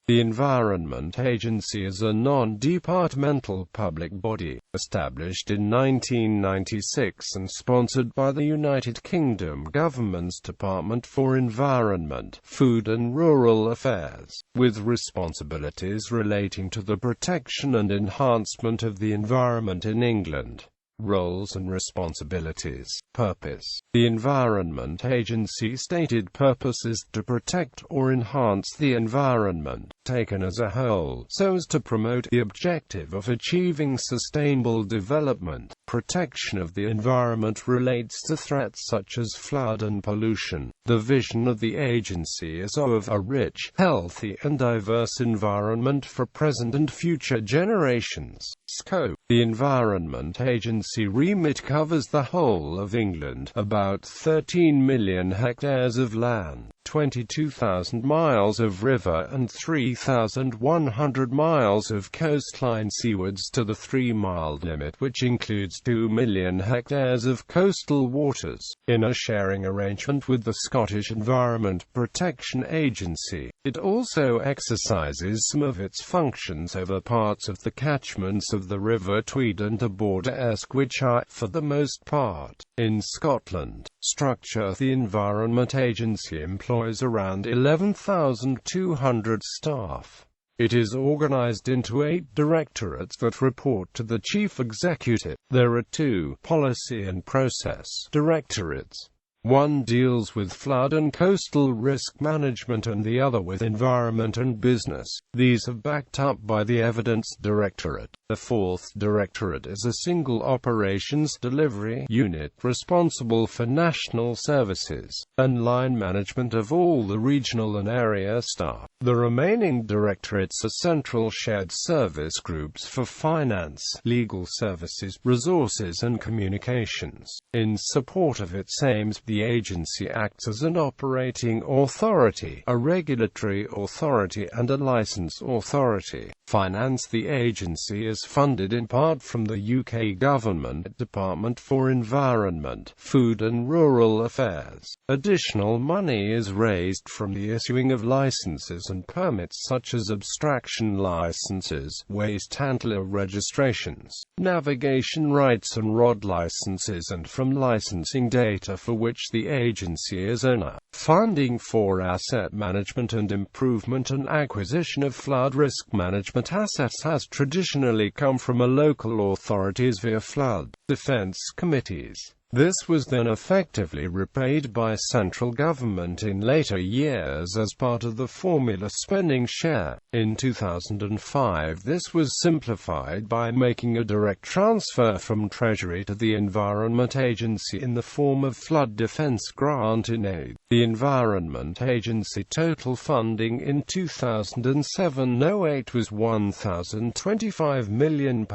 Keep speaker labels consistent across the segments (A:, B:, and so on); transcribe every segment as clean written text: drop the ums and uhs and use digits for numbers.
A: The Environment Agency is a non-departmental public body, established in 1996 and sponsored by the United Kingdom Government's Department for Environment, Food and Rural Affairs, with responsibilities relating to the protection and enhancement of the environment in England. Roles and responsibilities. Purpose. The Environment Agency stated purpose is to protect or enhance the environment, taken as a whole, so as to promote the objective of achieving sustainable development. Protection of the environment relates to threats such as flood and pollution. The vision of the agency is of a rich, healthy and diverse environment for present and future generations. Scope. The Environment Agency remit covers the whole of England, about 13 million hectares of land, 22,000 miles of river and 3,100 miles of coastline seawards to the 3-mile limit, which includes 2 million hectares of coastal waters. In a sharing arrangement with the Scottish Environment Protection Agency, it also exercises some of its functions over parts of the catchments of the River Tweed and the Border Esk, which are, for the most part, in Scotland. Structure. The Environment Agency employs around 11,200 staff. It is organized into 8 directorates that report to the Chief Executive. There are 2 policy and process directorates. One deals with flood and coastal risk management and the other with environment and business. These are backed up by the Evidence Directorate. The 4th Directorate is a single operations delivery unit responsible for national services and line management of all the regional and area staff. The remaining directorates are central shared service groups for finance, legal services, resources and communications. In support of its aims, the agency acts as an operating authority, a regulatory authority and a license authority. Finance. The agency is funded in part from the UK Government Department for Environment, Food and Rural Affairs. Additional money is raised from the issuing of licenses and permits such as abstraction licenses, waste handler registrations, navigation rights and ROD licenses, and from licensing data for which the agency is owner. Funding for asset management and improvement and acquisition of flood risk management assets has traditionally come from local authorities via flood defense committees. This was then effectively repaid by central government in later years as part of the formula spending share. In 2005, this was simplified by making a direct transfer from Treasury to the Environment Agency in the form of flood defense grant in aid. The Environment Agency total funding in 2007-08 was £1,025 million,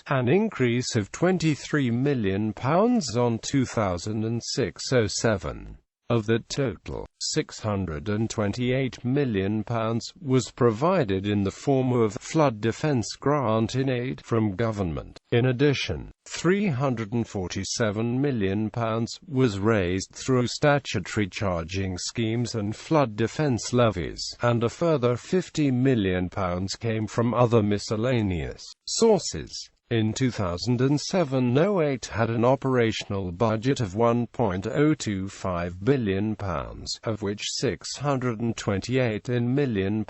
A: an increase of £23 million on 2006-07. Of that total, £628 million was provided in the form of flood defense grant in aid from government. In addition, £347 million was raised through statutory charging schemes and flood defense levies, and a further £50 million came from other miscellaneous sources. In 2007-08 had an operational budget of £1.025 billion, of which £628 million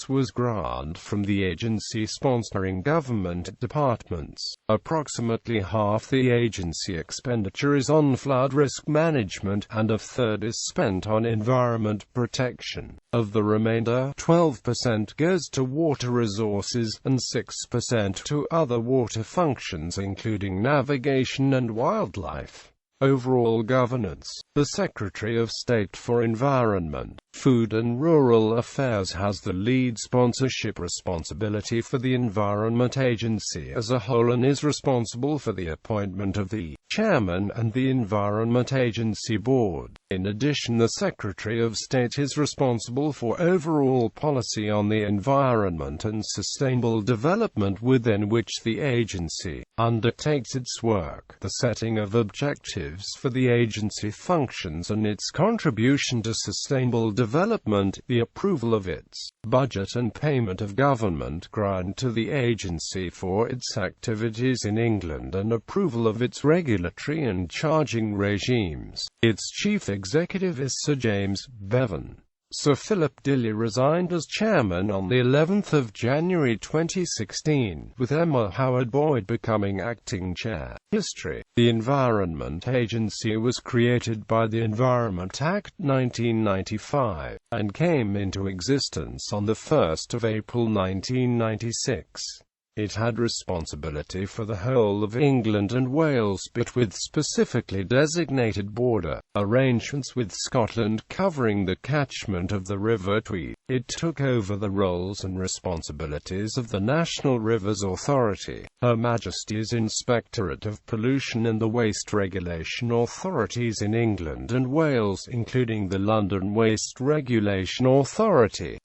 A: was grant from the agency sponsoring government departments. Approximately half the agency expenditure is on flood risk management, and a third is spent on environment protection. Of the remainder, 12% goes to water resources, and 6% to other water functions including navigation and wildlife. Overall governance. The Secretary of State for Environment, Food and Rural Affairs has the lead sponsorship responsibility for the Environment Agency as a whole and is responsible for the appointment of the Chairman, and the Environment Agency Board. In addition, the Secretary of State is responsible for overall policy on the environment and sustainable development within which the agency undertakes its work, the setting of objectives for the agency functions and its contribution to sustainable development, the approval of its budget and payment of government grant to the agency for its activities in England, and approval of its regulatory and charging regimes. Its chief executive is Sir James Bevan. Sir Philip Dilly resigned as chairman on the 11th of January 2016, with Emma Howard-Boyd becoming acting chair. History. The Environment Agency was created by the Environment Act 1995, and came into existence on the 1st of April 1996. It had responsibility for the whole of England and Wales, but with specifically designated border arrangements with Scotland covering the catchment of the River Tweed. It took over the roles and responsibilities of the National Rivers Authority, Her Majesty's Inspectorate of Pollution, and the Waste Regulation Authorities in England and Wales, including the London Waste Regulation Authority.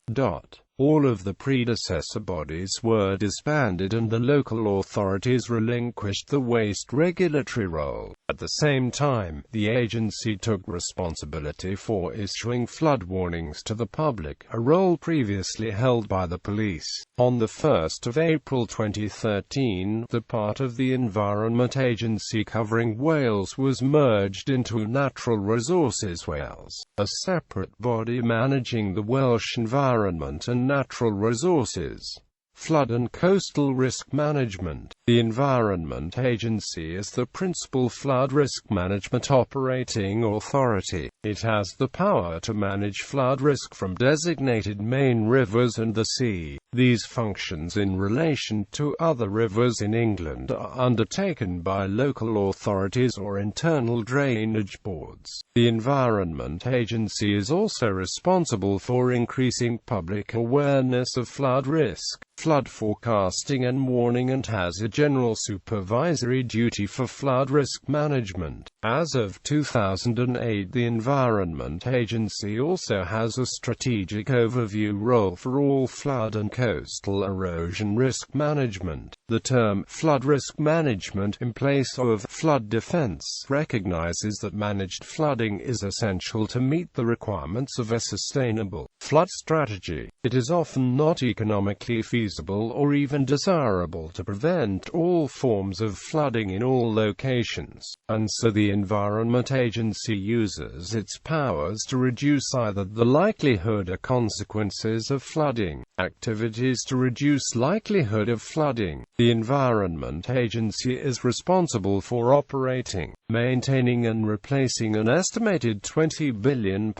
A: All of the predecessor bodies were disbanded and the local authorities relinquished the waste regulatory role. At the same time, the agency took responsibility for issuing flood warnings to the public, a role previously held by the police. On the 1st of April 2013, the part of the Environment Agency covering Wales was merged into Natural Resources Wales, a separate body managing the Welsh environment and natural resources, flood and coastal risk management. The Environment Agency is the principal flood risk management operating authority. It has the power to manage flood risk from designated main rivers and the sea. These functions in relation to other rivers in England are undertaken by local authorities or internal drainage boards. The Environment Agency is also responsible for increasing public awareness of flood risk, flood forecasting and warning, and has a general supervisory duty for flood risk management. As of 2008, the Environment Agency also has a strategic overview role for all flood and coastal erosion risk management. The term flood risk management, in place of flood defense, recognizes that managed flooding is essential to meet the requirements of a sustainable flood strategy. It is often not economically feasible or even desirable to prevent all forms of flooding in all locations, and so the Environment Agency uses its powers to reduce either the likelihood or consequences of flooding, activities to reduce likelihood of flooding. The Environment Agency is responsible for operating, maintaining and replacing an estimated £20 billion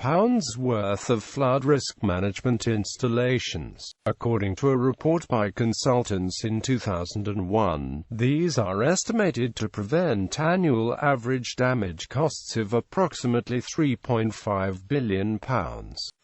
A: worth of flood risk management installations. According to a report by consultants in 2001, these are estimated to prevent annual average damage costs of approximately £3.5 billion.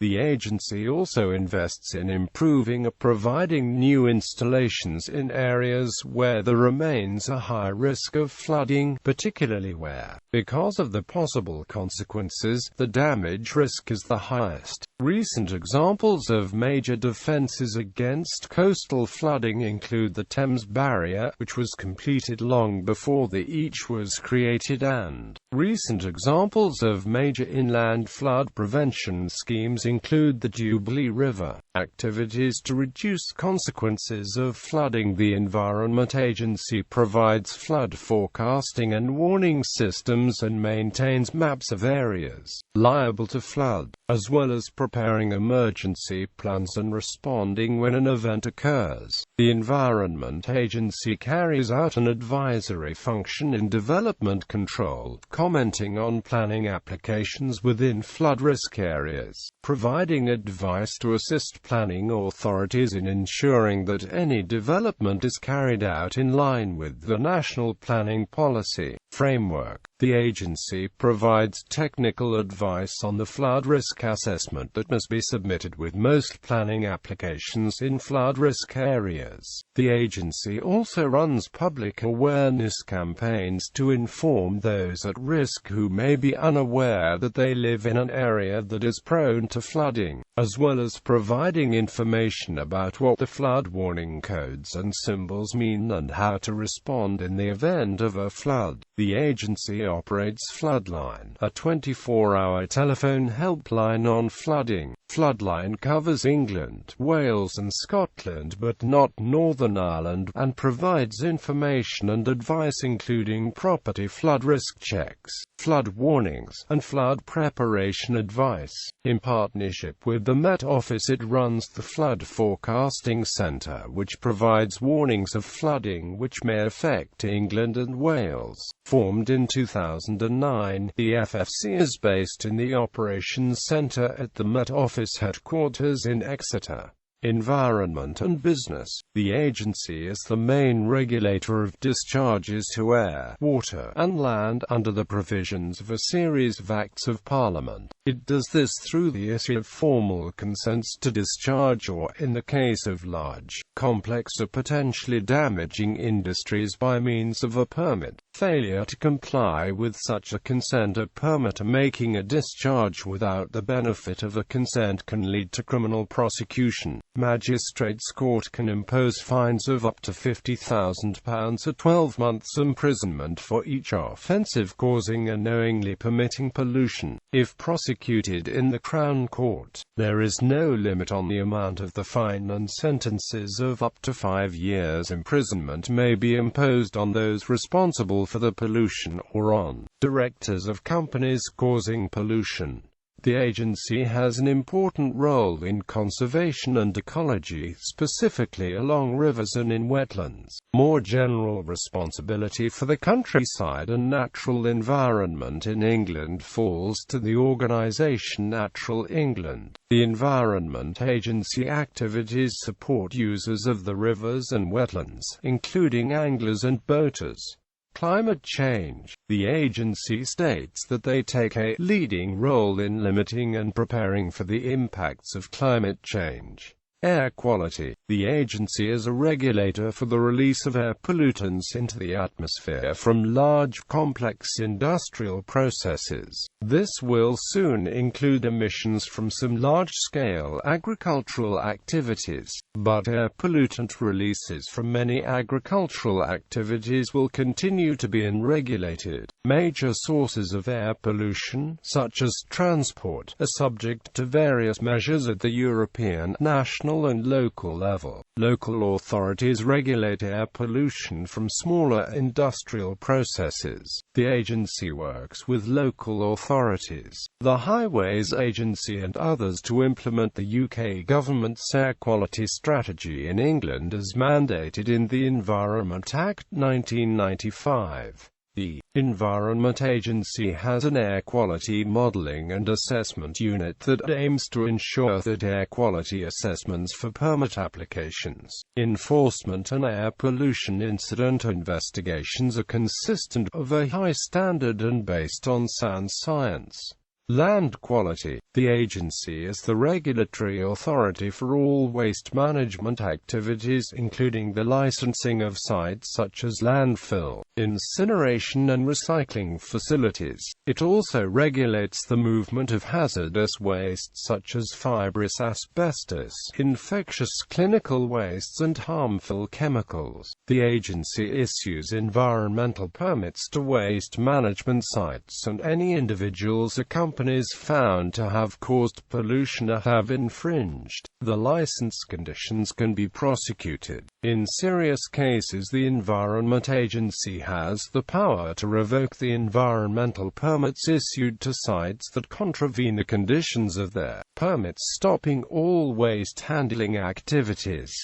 A: The agency also invests in improving or providing new installations in areas where there remains a high risk of flooding, particularly where, because of the possible consequences, the damage risk is the highest. Recent examples of major defences against coastal flooding include the Thames Barrier, which was completed long before the Each was created, and recent examples of major inland flood prevention schemes include the Jubilee River. Activities to reduce consequences of flooding. The Environment Agency provides flood forecasting and warning systems and maintains maps of areas liable to flood, as well as preparing emergency plans and responding when an event occurs. The Environment Agency carries out an advisory function in development control, commenting on planning applications within flood risk areas, providing advice to assist planning authorities in ensuring that any development is carried out in line with the national planning policy framework. The agency provides technical advice on the flood risk assessment that must be submitted with most planning applications in flood risk areas. The agency also runs public awareness campaigns to inform those at risk who may be unaware that they live in an area that is prone to flooding, as well as providing information about what the flood warning codes and symbols mean and how to respond in the event of a flood. The agency operates Floodline, a 24-hour telephone helpline on flooding. Floodline covers England, Wales and Scotland but not Northern Ireland, and provides information and advice including property flood risk checks, flood warnings, and flood preparation advice. In partnership with the Met Office, it runs the Flood Forecasting Centre, which provides warnings of flooding which may affect England and Wales. Formed in 2009, the FFC is based in the Operations Centre at the Met Office headquarters in Exeter. Environment and business. The agency is the main regulator of discharges to air, water, and land under the provisions of a series of Acts of Parliament. It does this through the issue of formal consents to discharge or, in the case of large, complex or potentially damaging industries, by means of a permit. Failure to comply with such a consent or permit or making a discharge without the benefit of a consent can lead to criminal prosecution. Magistrates' Court can impose fines of up to £50,000 or 12 months imprisonment for each offence of causing or knowingly permitting pollution. If prosecuted in the Crown Court, there is no limit on the amount of the fine, and sentences of up to 5 years imprisonment may be imposed on those responsible for the pollution or on directors of companies causing pollution. The agency has an important role in conservation and ecology, specifically along rivers and in wetlands. More general responsibility for the countryside and natural environment in England falls to the organisation Natural England. The Environment Agency activities support users of the rivers and wetlands, including anglers and boaters. Climate change. The agency states that they take a leading role in limiting and preparing for the impacts of climate change. Air quality. The agency is a regulator for the release of air pollutants into the atmosphere from large, complex industrial processes. This will soon include emissions from some large-scale agricultural activities, but air pollutant releases from many agricultural activities will continue to be unregulated. Major sources of air pollution, such as transport, are subject to various measures at the European, national and local level. Local authorities regulate air pollution from smaller industrial processes. The agency works with local authorities, the Highways Agency and others to implement the UK government's air quality strategy in England as mandated in the Environment Act 1995. The Environment Agency has an air quality modelling and assessment unit that aims to ensure that air quality assessments for permit applications, enforcement and air pollution incident investigations are consistent, of a high standard and based on sound science. Land quality. The agency is the regulatory authority for all waste management activities, including the licensing of sites such as landfill, incineration and recycling facilities. It also regulates the movement of hazardous waste such as fibrous asbestos, infectious clinical wastes and harmful chemicals. The agency issues environmental permits to waste management sites and any individuals or companies found to have caused pollution or have infringed the license conditions can be prosecuted. In serious cases, the Environment Agency has the power to revoke the environmental permits issued to sites that contravene the conditions of their permits, stopping all waste handling activities.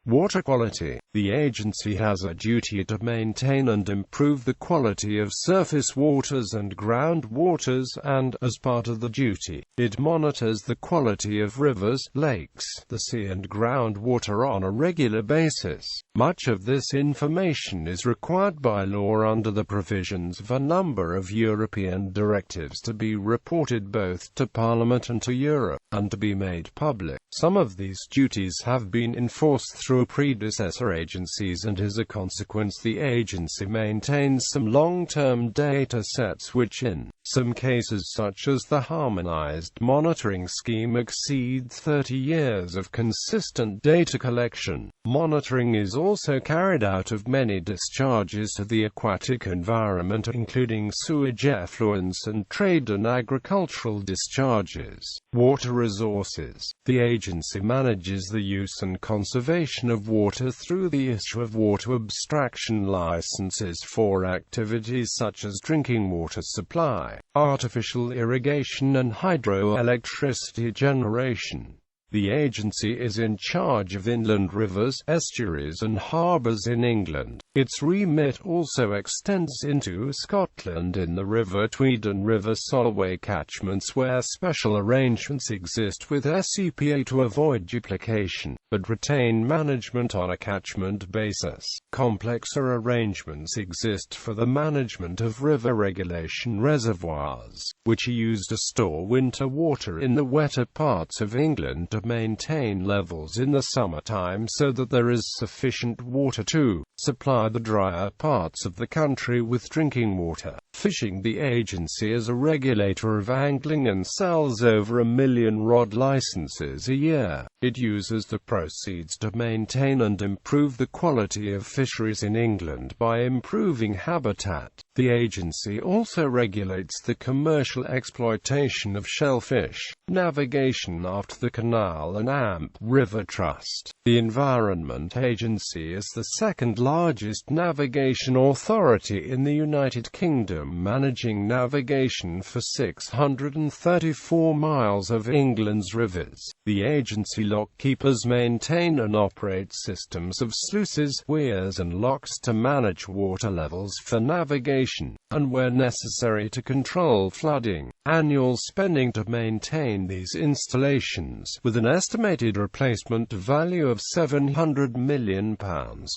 A: Water quality. The agency has a duty to maintain and improve the quality of surface waters and groundwaters, and, as part of the duty, it monitors the quality of rivers, lakes, the sea and groundwater on a regular basis. Much of this information is required by law under the provisions of a number of European directives to be reported both to Parliament and to Europe, and to be made public. Some of these duties have been enforced through predecessor agencies, and as a consequence the agency maintains some long-term data sets which in some cases, such as the harmonized monitoring scheme, exceed 30 years of consistent data collection. Monitoring is also carried out of many discharges to the aquatic environment, including sewage effluents and trade and agricultural discharges. Water resources. The agency manages the use and conservation of water through the issue of water abstraction licenses for activities such as drinking water supply, artificial irrigation and hydroelectricity generation. The agency is in charge of inland rivers, estuaries and harbours in England. Its remit also extends into Scotland in the River Tweed and River Solway catchments, where special arrangements exist with SCPA to avoid duplication, but retain management on a catchment basis. Complexer arrangements exist for the management of river regulation reservoirs, which are used to store winter water in the wetter parts of England to maintain levels in the summertime so that there is sufficient water to supply the drier parts of the country with drinking water. Fishing. The agency is a regulator of angling and sells over 1 million rod licenses a year. It uses the proceeds to maintain and improve the quality of fisheries in England by improving habitat. The agency also regulates the commercial exploitation of shellfish, navigation after the Canal and Amp River Trust. The Environment Agency is the second largest navigation authority in the United Kingdom, managing navigation for 634 miles of England's rivers. The agency lockkeepers maintain and operate systems of sluices, weirs and locks to manage water levels for navigation, and where necessary to control flooding. Annual spending to maintain these installations, with an estimated replacement value of £700 million,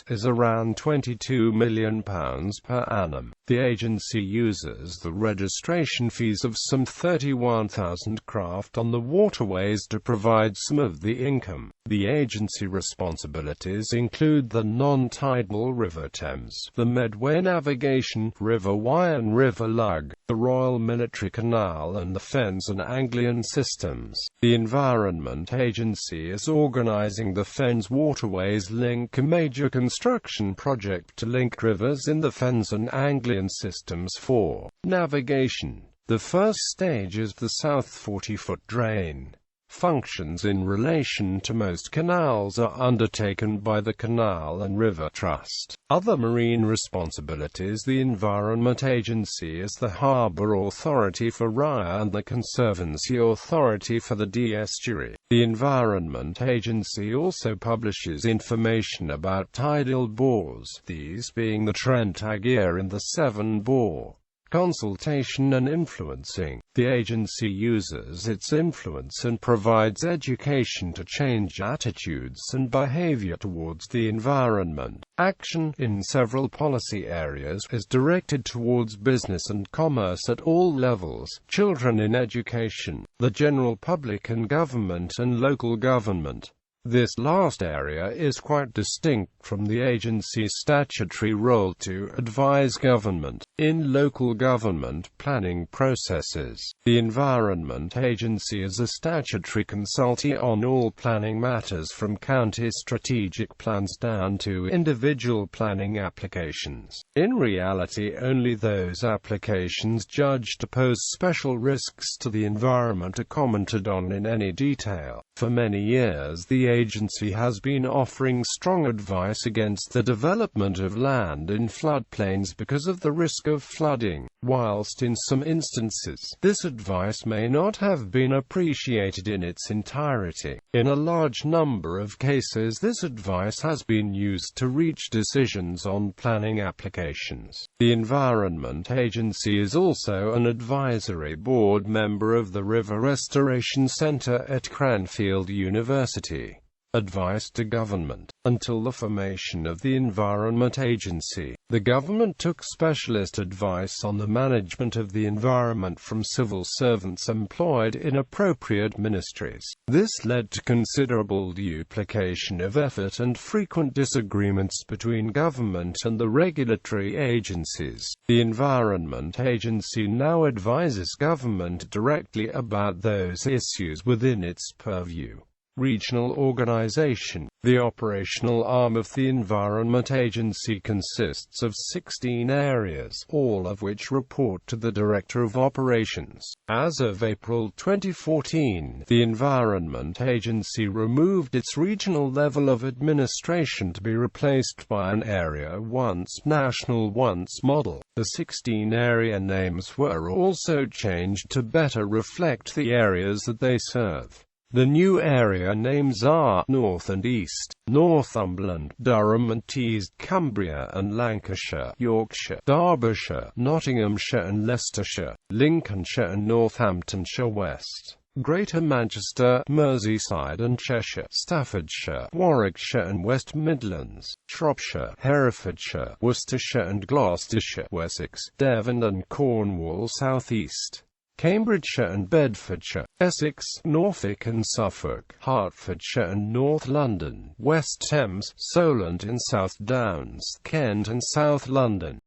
A: is around £22 million per annum. The agency uses the registration fees of some 31,000 craft on the waterways to provide some of the income. The agency responsibilities include the non-tidal River Thames, the Medway Navigation, River Wye and River Lug, the Royal Military Canal and the Fens and Anglian systems. The Environment Agency is organizing the Fens Waterways Link, a major construction project to link rivers in the Fens and Anglian systems for navigation. The first stage is the south 40-foot drain. Functions in relation to most canals are undertaken by the Canal and River Trust. Other marine responsibilities. The Environment Agency is the Harbour Authority for Rye and the Conservancy Authority for the Dee Estuary. The Environment Agency also publishes information about tidal bores, these being the Trent Aegir and the Severn Bore. Consultation and influencing. The agency uses its influence and provides education to change attitudes and behavior towards the environment. Action in several policy areas is directed towards business and commerce at all levels, children in education, the general public and government and local government. This last area is quite distinct from the agency's statutory role to advise government in local government planning processes. The Environment Agency is a statutory consultee on all planning matters from county strategic plans down to individual planning applications. In reality, only those applications judged to pose special risks to the environment are commented on in any detail. For many years, the agency has been offering strong advice against the development of land in floodplains because of the risk of flooding. Whilst in some instances, this advice may not have been appreciated in its entirety, in a large number of cases this advice has been used to reach decisions on planning applications. The Environment Agency is also an advisory board member of the River Restoration Centre at Cranfield University. Advice to government. Until the formation of the Environment Agency, the government took specialist advice on the management of the environment from civil servants employed in appropriate ministries. This led to considerable duplication of effort and frequent disagreements between government and the regulatory agencies. The Environment Agency now advises government directly about those issues within its purview. Regional organization. The operational arm of the Environment Agency consists of 16 areas, all of which report to the Director of Operations. As of April 2014, the Environment Agency removed its regional level of administration to be replaced by an Area Once National Once model. The 16 area names were also changed to better reflect the areas that they serve. The new area names are North and East, Northumberland, Durham and East Cumbria and Lancashire, Yorkshire, Derbyshire, Nottinghamshire and Leicestershire, Lincolnshire and Northamptonshire West, Greater Manchester, Merseyside and Cheshire, Staffordshire, Warwickshire and West Midlands, Shropshire, Herefordshire, Worcestershire and Gloucestershire, Wessex, Devon and Cornwall South East, Cambridgeshire and Bedfordshire, Essex, Norfolk and Suffolk, Hertfordshire and North London, West Thames, Solent and South Downs, Kent and South London.